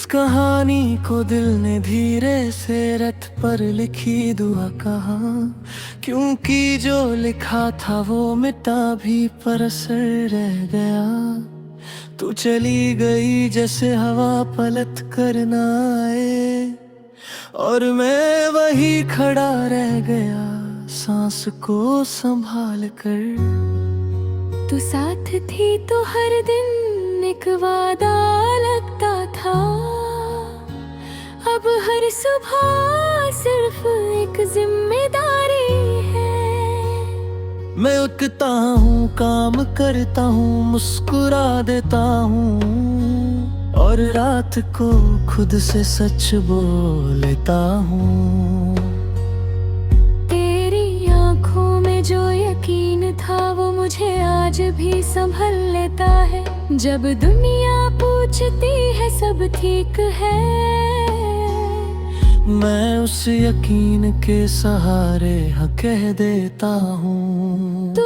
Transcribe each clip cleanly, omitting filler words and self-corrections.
कहानी को दिल ने धीरे से रथ पर लिखी दुआ कहा, क्योंकि जो लिखा था वो मिटा भी पर असर रह गया। तू चली गई जैसे हवा पलट कर ना आए, और मैं वही खड़ा रह गया सांस को संभाल कर। तू साथ थी तो हर दिन एक वादा लगता था, अब हर सुबह सिर्फ एक जिम्मेदारी है। मैं उठता हूँ, काम करता हूँ, मुस्कुरा देता हूँ, और रात को खुद से सच बोल लेता हूँ। तेरी आंखों में जो यकीन था वो मुझे आज भी संभल लेता है। जब दुनिया पूछती है सब ठीक है, मैं उस यकीन के सहारे हाँ कह देता हूँ। तू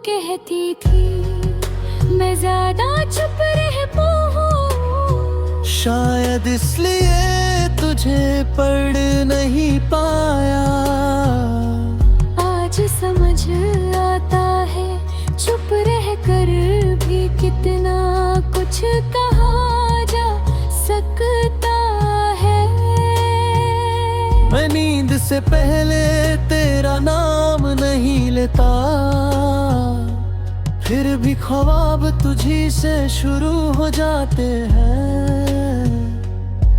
कहती थी मैं ज्यादा चुप रह पाऊं, शायद इसलिए तुझे पढ़ नहीं पाया। आज समझ आता है चुप रह कर भी कितना कुछ कहा जा सकता है। मैं नींद से पहले तेरा नाम नहीं लेता, फिर भी ख्वाब तुझी से शुरू हो जाते हैं।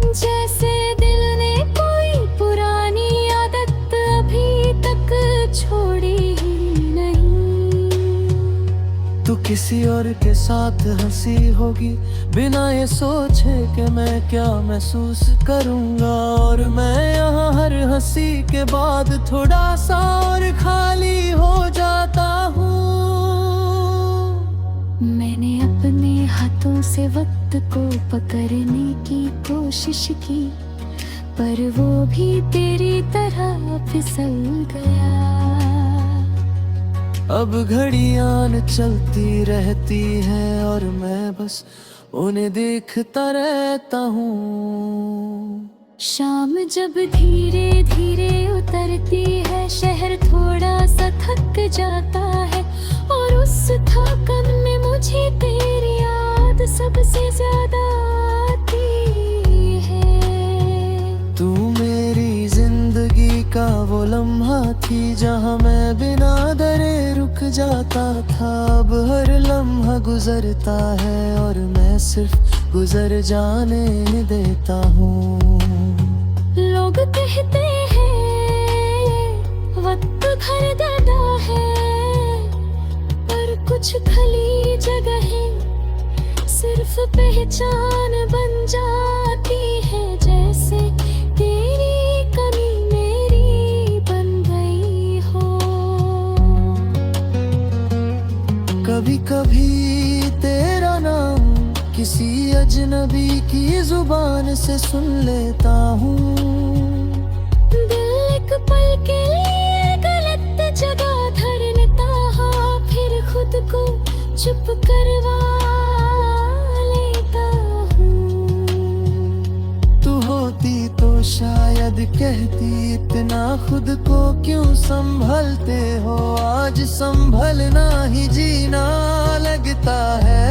जैसे दिल ने कोई पुरानी आदत अभी तक छोड़ी ही नहीं। तू किसी और के साथ हंसी होगी बिना ये सोचे कि मैं क्या महसूस करूंगा, और मैं यहाँ हर हंसी के बाद थोड़ा सा और खाली हो जाता हूँ। मैंने अपने हाथों से वक्त को पकड़ने की कोशिश की, पर वो भी तेरी तरह फिसल गया। अब घड़ियां चलती रहती हैं और मैं बस उन्हें देखता रहता हूँ। शाम जब धीरे धीरे उतरती है, शहर थोड़ा सा थक जाता है, और उस थकन में मुझे तेरी याद सबसे ज्यादा आती है। तू मेरी जिंदगी का वो लम्हा थी जहाँ मैं बिना डरे रुक जाता था। अब हर लम्हा गुजरता है और मैं सिर्फ गुजर जाने देता हूँ। लोग कहते हैं वक्त घर दादा है, पर कुछ खली जगहें सिर्फ पहचान बन जाती है। जैसे तेरी कमी मेरी बन गई हो। कभी कभी तेरा नाम किसी अजनबी की जुबान से सुन लेता हूँ। दिल एक पल के लिए गलत जगह धर लेता है, फिर खुद को चुप करवा लेता हूँ। तू होती तो शायद कहती इतना खुद को क्यों संभलते हो। आज संभलना ही जीना लगता है,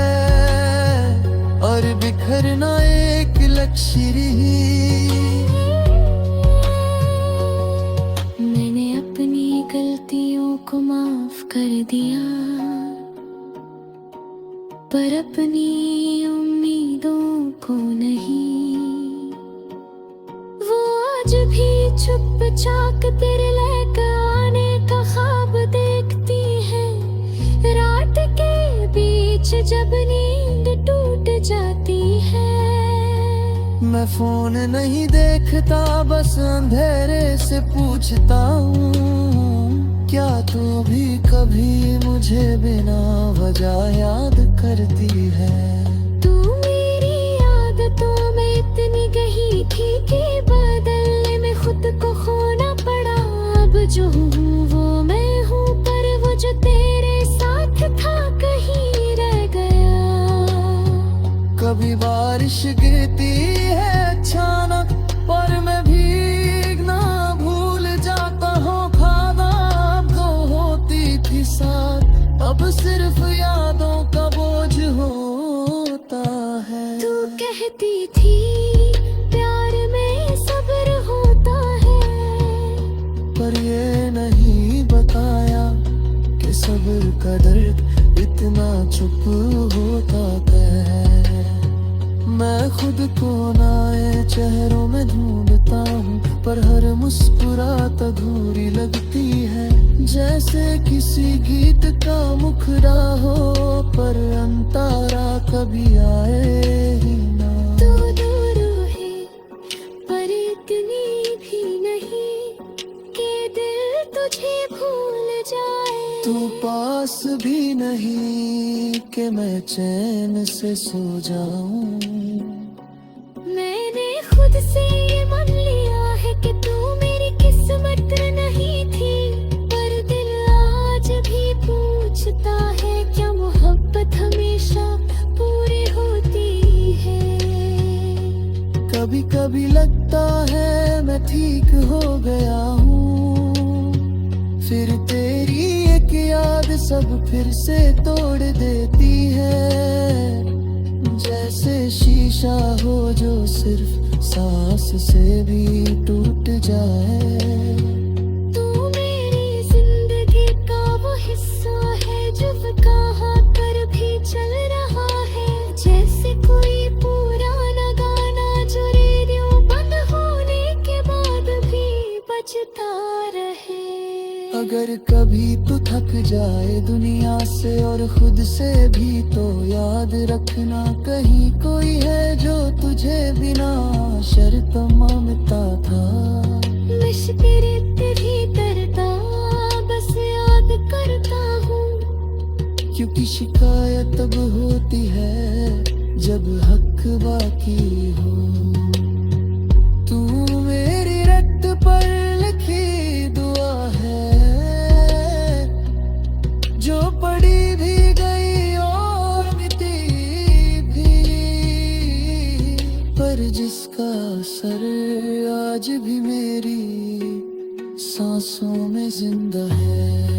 और बिखरना एक लक्ष्य ही। मैंने अपनी गलतियों को माफ कर दिया, पर अपनी उम्मीदों को नहीं। वो आज भी चुपचाप तेरे लेकर आने का ख्वाब देखती है। रात के बीच जब नींद टूट जाती है, मैं फोन नहीं देखता, बस अंधेरे से पूछता हूँ, क्या तू भी कभी मुझे बिना वजह याद करती है। तू मेरी आदतों में इतनी गही थी कि बदलने में खुद को खोना पड़ा। अब जो हूँ वो मैं हूँ, पर वो जो तेरे साथ था कहीं रह गया। कभी बारिश गिरती है अब सिर्फ यादों का बोझ होता है। तू कहती थी प्यार में सब्र होता है, पर ये नहीं बताया कि सब्र का दर्द इतना चुप होता है। मैं खुद को नए चेहरों में ढूंढता हूँ, पर हर मुस्कुरात अधूरी लगती है। जैसे किसी गीत का मुखड़ा हो, पर अंतारा कभी आए ही ना। तू दूर है पर इतनी भी नहीं कि दिल तुझे भूल जाए। तू पास भी नहीं कि मैं चैन से सो जाऊं। मैंने खुद से ये मान लिया है कि तू मेरी किस्मत नहीं थी, पर दिल आज भी पूछता है क्या मोहब्बत हमेशा पूरी होती है। कभी कभी लगता है मैं ठीक हो गया हूँ, फिर तेरी एक याद सब फिर से तोड़ देती है। जैसे शीशा हो जो सिर्फ सांस से भी टूट जाए। तू मेरी जिंदगी का वो हिस्सा है जो कहाँ पर भी चल रहा है। जैसे कोई पुराना गाना जो रेडियो बंद होने के बाद भी बजता रहे। अगर कभी तू थक जाए दुनिया से और खुद से भी, तो याद रखना कहीं कोई है जो तुझे बिना शर्त मांगता था। तेरे भीतर बस याद करता हूँ, क्योंकि शिकायत तब होती है जब हक बाकी हो। तू मेरी रक्त पर लिखी दुआ है, जो पड़ी भी गई और मिटी भी, पर जिसका असर आज भी मेरी सांसों में जिंदा है।